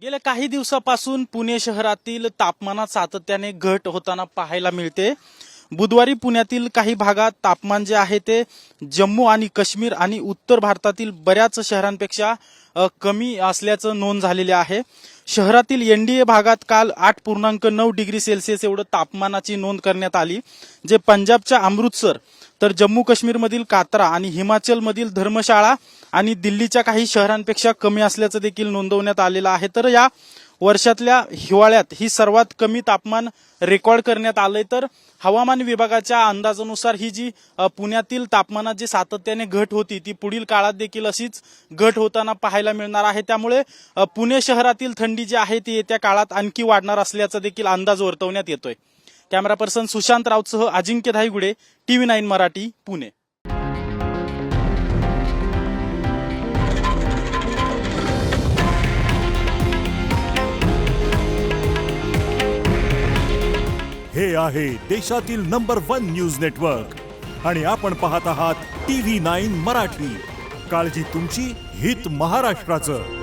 गेल्या काही दिवसापासून पुणे शहरातील तापमानात सातत्याने घट होताना पाहायला मिळते। बुधवारी पुण्यातील काही भागात तापमान जे आहे ते जम्मू आणि काश्मीर आणि उत्तर भारतातील बऱ्याच शहरांपेक्षा कमी असल्याचं नोंद झालेले आहे। शहरातील एनडीए भागात काल 8.9 डिग्री सेल्सिअस एवढं तापमानाची नोंद करण्यात आली, जे पंजाबच्या अमृतसर तर जम्मू काश्मीरमधील कात्रा आणि हिमाचलमधील धर्मशाळा आणि दिल्लीच्या काही शहरांपेक्षा कमी असल्याचं देखील नोंदवण्यात आलेलं आहे। तर या वर्षातल्या हिवाळ्यात ही सर्वात कमी तापमान रेकॉर्ड करण्यात आलंय। तर हवामान विभागाच्या अंदाजानुसार ही जी पुण्यातील तापमानात जी सातत्याने घट होती ती पुढील काळात देखील अशीच घट होताना पाहायला मिळणार आहे। त्यामुळे पुणे शहरातील थंडी जी आहे ती येत्या काळात आणखी वाढणार असल्याचा देखील अंदाज वर्तवण्यात येतोय। कॅमेरा पर्सन सुशांत राऊतसह अजिंक्य धाईगुडे, TV9 मराठी, पुणे। हे आहे देशातील नंबर 1 न्यूज नेटवर्क आणि आपण पाहत आहात TV9 मराठी। काळजी तुमची, हित महाराष्ट्राचं।